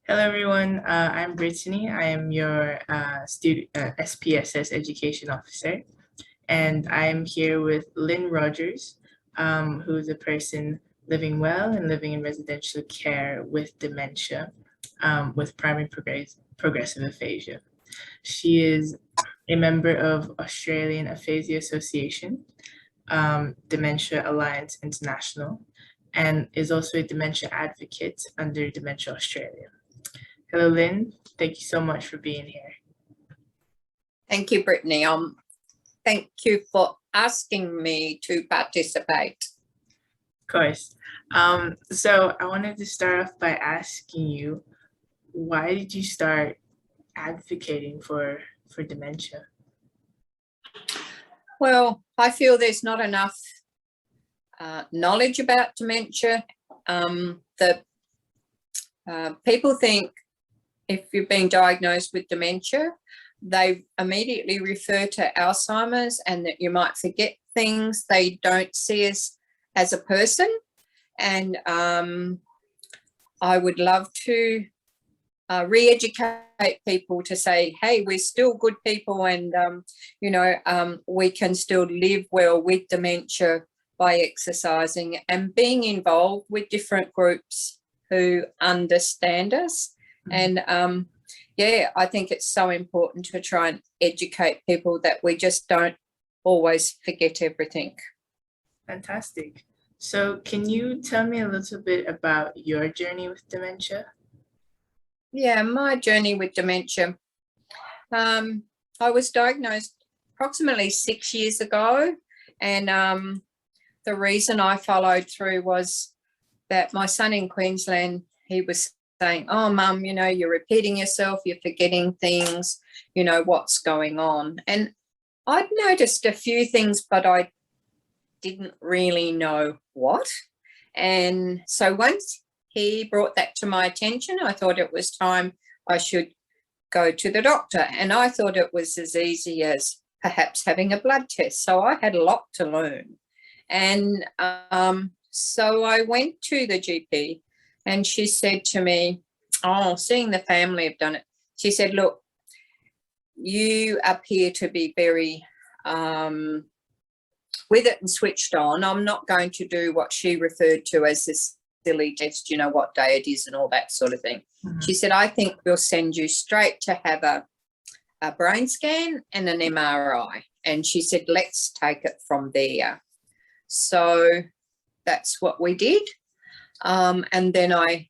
Hello, everyone. I'm Brittany. I am your student SPSS Education Officer, and I'm here with Lyn Rogers, who is a person living well and living in residential care with dementia, with primary progressive aphasia. She is a member of Australian Aphasia Association, Dementia Alliance International, and is also a dementia advocate under Dementia Australia. Hello, Lyn. Thank you so much for being here. Thank you, Brittany. Thank you for asking me to participate. Of course. So I wanted to start off by asking you, why did you start advocating for dementia? Well, I feel there's not enough knowledge about dementia. People think if you've been diagnosed with dementia, they immediately refer to Alzheimer's and that you might forget things. They don't see us as a person. And I would love to re-educate people to say, hey, we're still good people and, we can still live well with dementia by exercising and being involved with different groups who understand us. And I think it's so important to try and educate people that we just don't always forget everything. Fantastic. So can you tell me a little bit about your journey with dementia? Yeah, my journey with dementia. I was diagnosed approximately 6 years ago, and the reason I followed through was that my son in Queensland, he was saying, oh, Mum, you're repeating yourself, you're forgetting things, what's going on. And I'd noticed a few things, but I didn't really know what. And so once he brought that to my attention, I thought it was time I should go to the doctor. And I thought it was as easy as perhaps having a blood test. So I had a lot to learn. And so I went to the GP and she said to me, oh, seeing the family have done it, she said, look, you appear to be very with it and switched on. I'm not going to do what she referred to as this silly test, what day it is and all that sort of thing. Mm-hmm. She said, I think we'll send you straight to have a brain scan and an MRI. And she said, let's take it from there. So that's what we did. And then I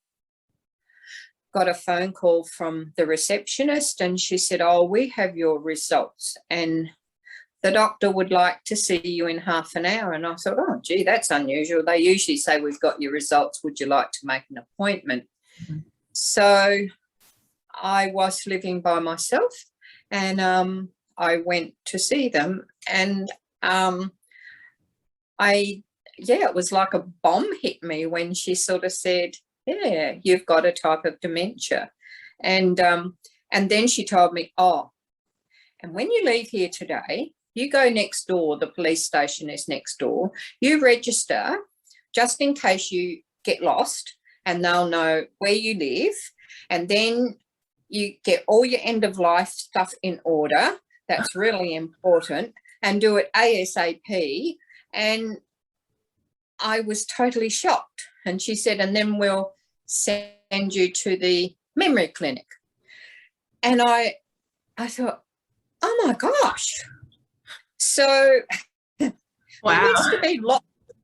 got a phone call from the receptionist and she said, oh, we have your results and the doctor would like to see you in half an hour. And I thought, oh, gee, that's unusual. They usually say, we've got your results. Would you like to make an appointment? Mm-hmm. So I was living by myself and I went to see them and it was like a bomb hit me when she sort of said, yeah, you've got a type of dementia. And then she told me, oh, and when you leave here today, you go next door, the police station is next door, you register just in case you get lost and they'll know where you live. And then you get all your end of life stuff in order. That's really important, and do it ASAP. And I was totally shocked. And she said, and then we'll send you to the memory clinic. And I thought, oh my gosh. So wow. There needs to be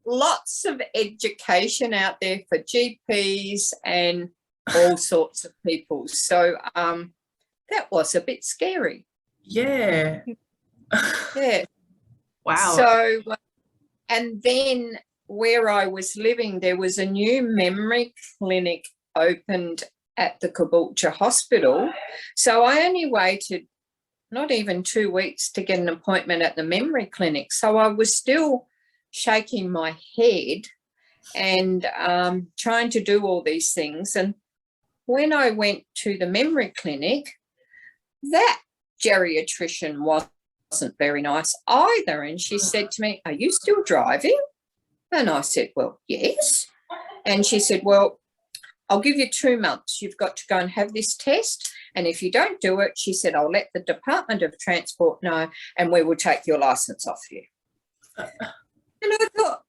lots of education out there for GPs and all sorts of people. So that was a bit scary. Yeah. Yeah. Wow. So, and then where I was living, there was a new memory clinic opened at the Caboolture Hospital. So I only waited not even 2 weeks to get an appointment at the memory clinic. So I was still shaking my head and trying to do all these things. And when I went to the memory clinic, that geriatrician wasn't very nice either. And she said to me, are you still driving? And I said, well, yes. And she said, well, I'll give you 2 months. You've got to go and have this test. And if you don't do it, she said, I'll let the Department of Transport know and we will take your licence off you. And I thought,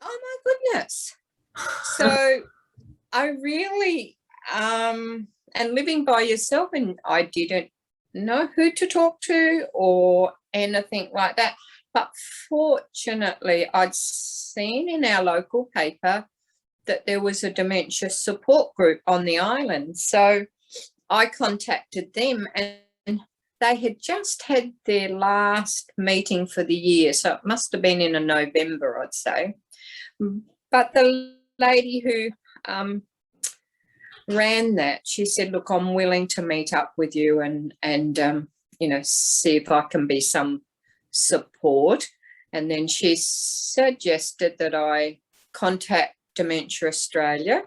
oh my goodness. So I really, and living by yourself, and I didn't know who to talk to or anything like that. But fortunately, I'd seen in our local paper that there was a dementia support group on the island. So I contacted them, and they had just had their last meeting for the year. So it must have been in a November, I'd say. But the lady who ran that, she said, look, I'm willing to meet up with you and you know, see if I can be some support. And then she suggested that I contact Dementia Australia,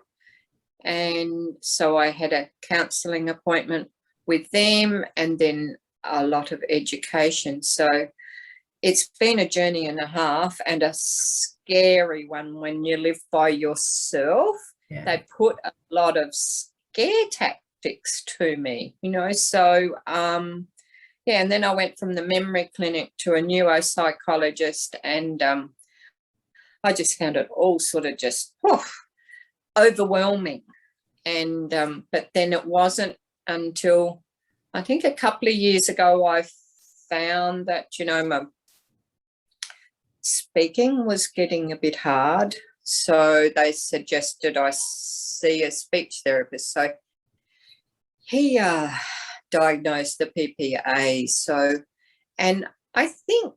and so I had a counselling appointment with them and then a lot of education. So it's been a journey and a half, and a scary one when you live by yourself. Yeah. They put a lot of scare tactics to me, you know. So yeah, and then I went from the memory clinic to a neuropsychologist, and I just found it all sort of just overwhelming. And but then it wasn't until I think a couple of years ago I found that, you know, my speaking was getting a bit hard. So they suggested I see a speech therapist. So he diagnosed the PPA. So, and I think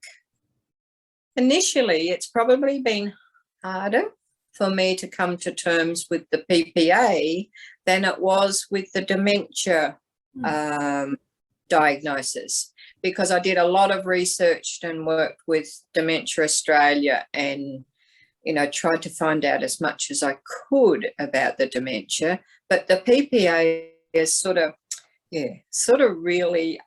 initially it's probably been harder for me to come to terms with the PPA than it was with the dementia diagnosis, because I did a lot of research and worked with Dementia Australia and, you know, tried to find out as much as I could about the dementia. But the PPA is sort of really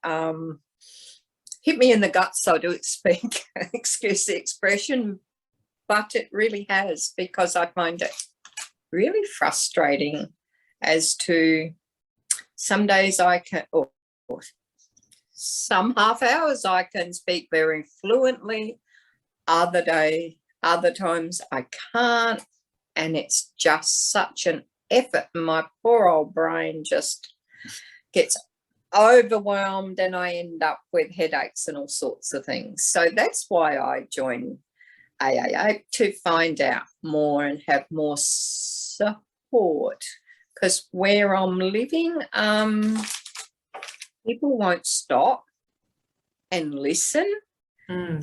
hit me in the gut, so to speak, excuse the expression, but it really has, because I find it really frustrating as to some days I can, or some half hours I can speak very fluently, other times I can't, and it's just such an effort. My poor old brain just gets overwhelmed and I end up with headaches and all sorts of things. So that's why I joined AAA, to find out more and have more support, because where I'm living, people won't stop and listen.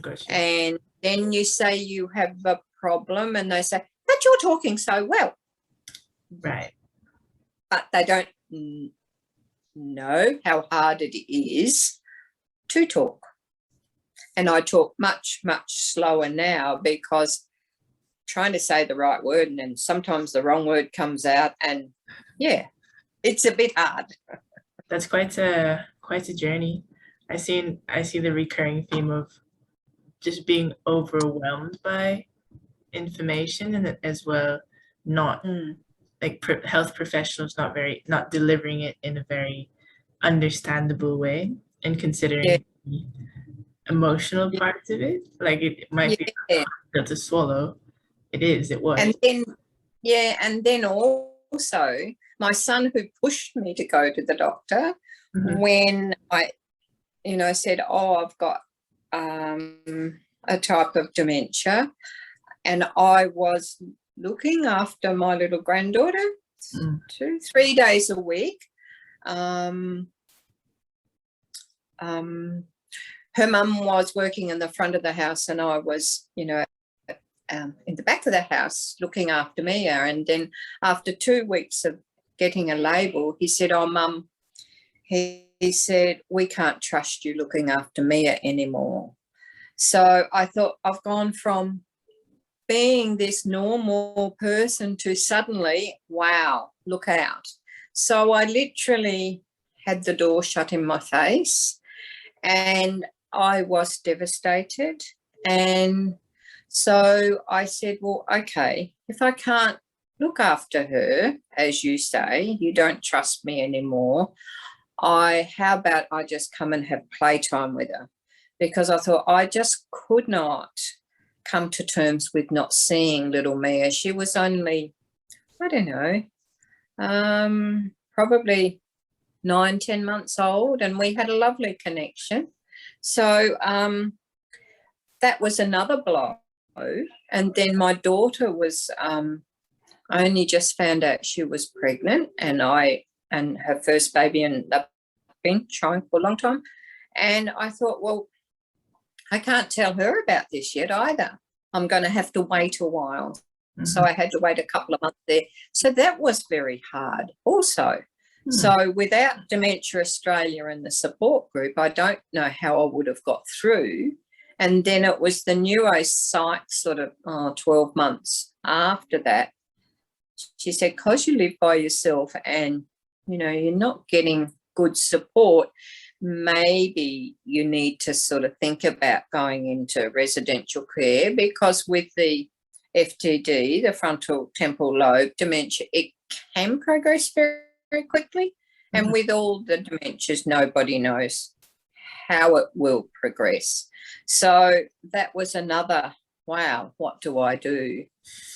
Gotcha. And then you say you have a problem and they say, but you're talking so well. Right. But they don't know how hard it is to talk. And I talk much, much slower now, because trying to say the right word and then sometimes the wrong word comes out, and yeah, it's a bit hard. That's quite a journey. I see the recurring theme of just being overwhelmed by information, and as well not like health professionals not delivering it in a very understandable way, and considering the emotional parts of it, like it might be difficult to swallow. It was. And then also my son, who pushed me to go to the doctor when I, you know, said, oh, I've got a type of dementia, and I was looking after my little granddaughter 2-3 days a week. Her mum was working in the front of the house and I was, you know, in the back of the house looking after Mia. And then after 2 weeks of getting a label, he said, oh, Mum, he said, we can't trust you looking after Mia anymore. So I thought, I've gone from being this normal person to suddenly, wow, look out. So I literally had the door shut in my face and I was devastated. And so I said, well, okay, if I can't look after her, as you say, you don't trust me anymore. How about I just come and have playtime with her? Because I thought I just could not come to terms with not seeing little Mia. She was only, I don't know, probably 9-10 months old, and we had a lovely connection. So that was another blow. And then my daughter was, I only just found out she was pregnant, and her first baby, and they've been trying for a long time. And I thought, well, I can't tell her about this yet either. I'm going to have to wait a while. Mm-hmm. So I had to wait a couple of months there. So that was very hard also. Mm-hmm. So without Dementia Australia and the support group, I don't know how I would have got through. And then it was the neuropsych sort of 12 months after that. She said, because you live by yourself and, you're not getting good support, maybe you need to sort of think about going into residential care, because with the FTD, the frontal temporal lobe dementia, it can progress very, very quickly. Mm-hmm. And with all the dementias, nobody knows how it will progress. So that was another, wow, what do I do?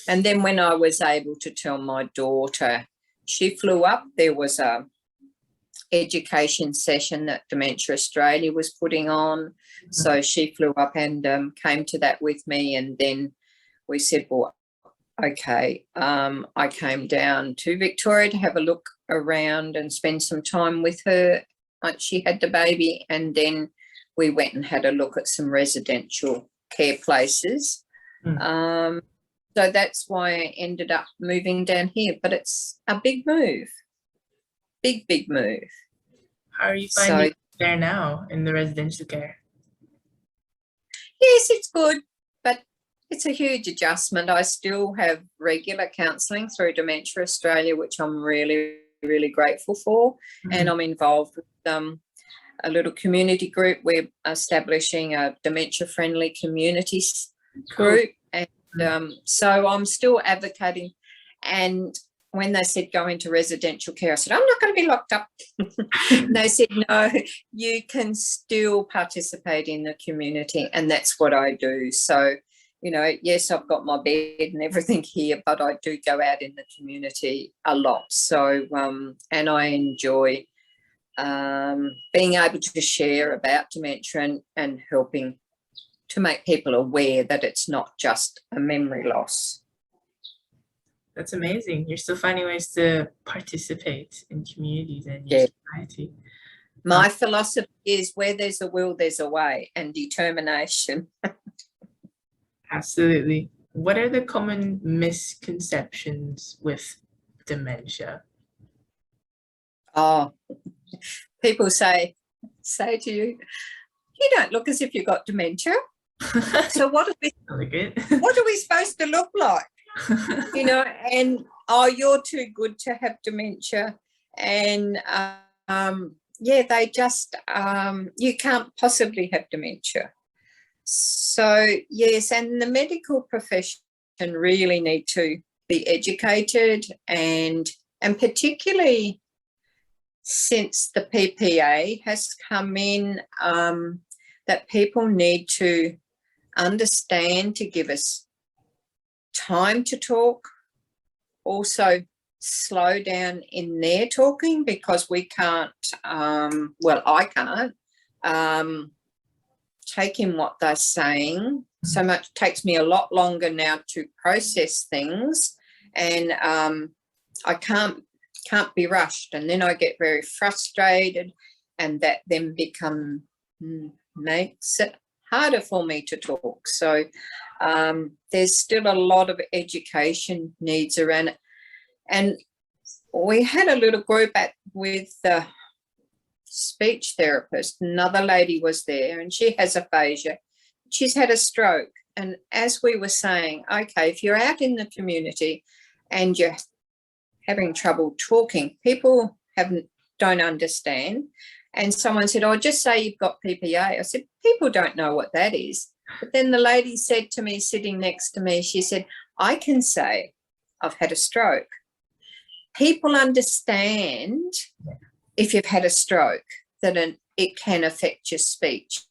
And then when I was able to tell my daughter, she flew up. There was a education session that Dementia Australia was putting on. Mm-hmm. So she flew up and came to that with me. And then we said, well, okay, I came down to Victoria to have a look around and spend some time with her once she had the baby. And then we went and had a look at some residential care places. Mm. So that's why I ended up moving down here. But it's a big move. Big move. How are you finding there now in the residential care? Yes, it's good, but it's a huge adjustment. I still have regular counselling through Dementia Australia, which I'm really, really grateful for. Mm-hmm. And I'm involved with a little community group. We're establishing a dementia-friendly community group. And so I'm still advocating. And when they said go into residential care, I said, I'm not going to be locked up. They said, no, you can still participate in the community, and that's what I do. So, yes, I've got my bed and everything here, but I do go out in the community a lot. So, and I enjoy being able to share about dementia and helping to make people aware that it's not just a memory loss. That's amazing. You're still finding ways to participate in communities and your society. My philosophy is where there's a will, there's a way, and determination. Absolutely. What are the common misconceptions with dementia? Oh, people say to you, you don't look as if you've got dementia. So what are we supposed to look like? And you're too good to have dementia, and they just you can't possibly have dementia. So yes, and the medical profession really need to be educated, and particularly since the PPA has come in, that people need to understand to give us time to talk, also slow down in their talking, because we can't, I can't take in what they're saying. So much. It takes me a lot longer now to process things, and I can't be rushed, and then I get very frustrated, and that then makes it harder for me to talk. So there's still a lot of education needs around it. And we had a little group with the speech therapist. Another lady was there, and she has aphasia. She's had a stroke. And as we were saying, okay, if you're out in the community and you're having trouble talking, people don't understand. And someone said, just say you've got PPA. I said, people don't know what that is. But then the lady said to me, sitting next to me, she said, I can say I've had a stroke. People understand if you've had a stroke that it can affect your speech.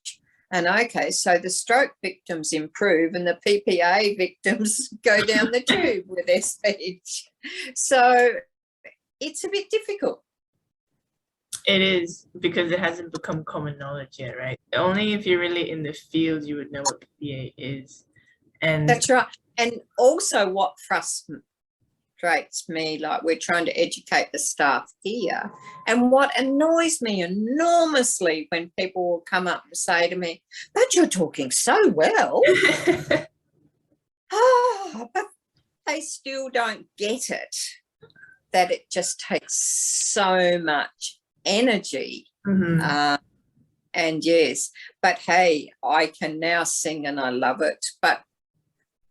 And okay, so the stroke victims improve and the PPA victims go down the tube with their speech. So it's a bit difficult. It is, because it hasn't become common knowledge yet, right? Only if you're really in the field you would know what PPA is. And that's right. And also what frustrates me, like we're trying to educate the staff here, and what annoys me enormously when people will come up and say to me, but you're talking so well. But they still don't get it, that it just takes so much energy. And yes, but hey, I can now sing and I love it. But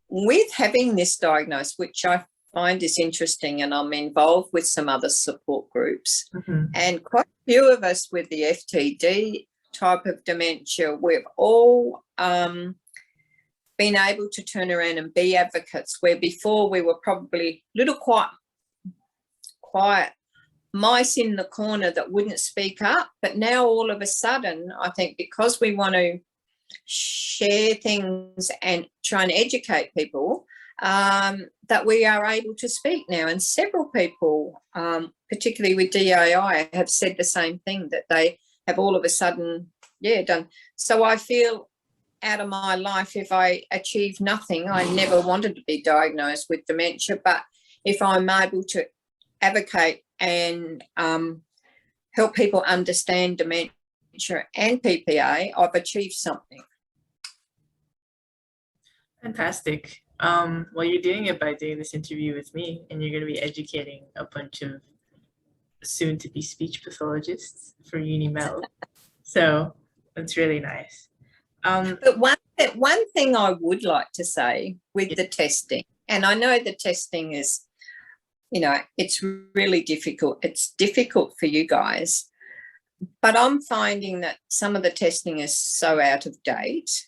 with having this diagnosis, which I find is interesting, and I'm involved with some other support groups, and quite a few of us with the FTD type of dementia, we've all been able to turn around and be advocates, where before we were probably little quiet mice in the corner that wouldn't speak up. But now all of a sudden, I think because we want to share things and try and educate people, that we are able to speak now. And several people, particularly with DAI, have said the same thing, that they have all of a sudden, done. So I feel out of my life, if I achieve nothing, I never wanted to be diagnosed with dementia, but if I'm able to advocate and help people understand dementia and PPA, I've achieved something. Fantastic. Well, you're doing it by doing this interview with me, and you're going to be educating a bunch of soon-to-be speech pathologists for UniMel. So that's really nice. But one thing I would like to say with the testing, and I know the testing is, it's really difficult. It's difficult for you guys, but I'm finding that some of the testing is so out of date.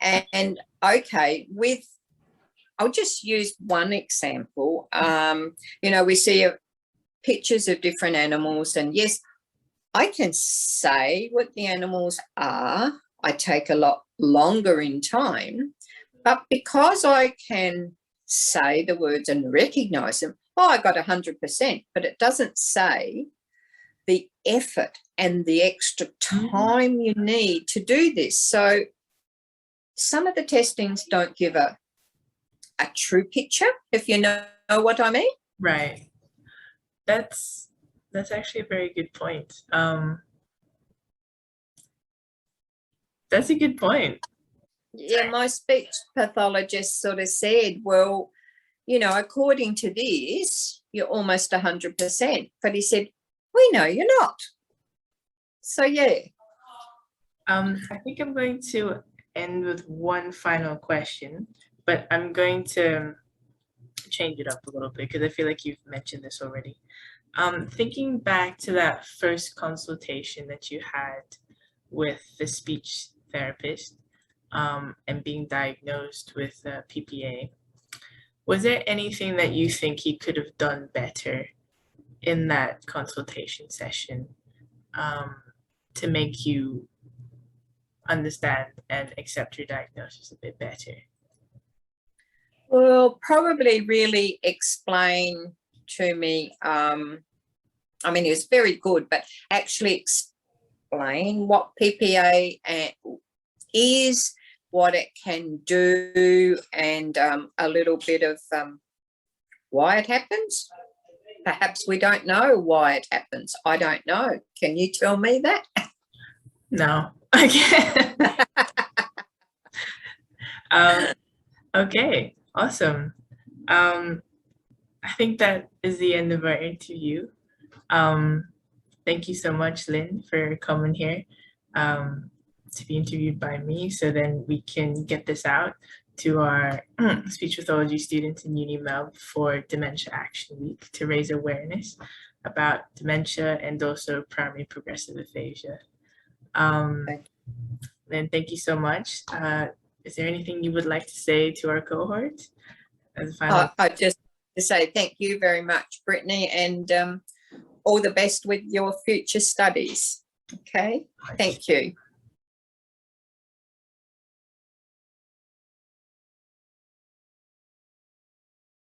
And okay, I'll just use one example. We see pictures of different animals, and yes, I can say what the animals are. I take a lot longer in time, but because I can say the words and recognise them, I got 100%, but it doesn't say the effort and the extra time you need to do this. So some of the testings don't give a true picture, if you know what I mean. Right. That's actually a very good point. That's a good point. Yeah, my speech pathologist sort of said, well, according to this, you're almost 100%. But he said, we know you're not. So, yeah. I think I'm going to end with one final question, but I'm going to change it up a little bit because I feel like you've mentioned this already. Thinking back to that first consultation that you had with the speech therapist and being diagnosed with PPA, was there anything that you think he could have done better in that consultation session to make you understand and accept your diagnosis a bit better? Well, probably really explain to me, it was very good, but actually explain what PPA is, what it can do, and a little bit of why it happens. Perhaps we don't know why it happens. I don't know. Can you tell me that? No, I can't. Okay, awesome. I think that is the end of our interview. Thank you so much, Lyn, for coming here to be interviewed by me, so then we can get this out to our speech pathology students in UniMel for Dementia Action Week to raise awareness about dementia and also primary progressive aphasia. Lyn, thank you so much. Is there anything you would like to say to our cohort as a final? I just to say thank you very much, Brittany, and all the best with your future studies. Okay, thank you.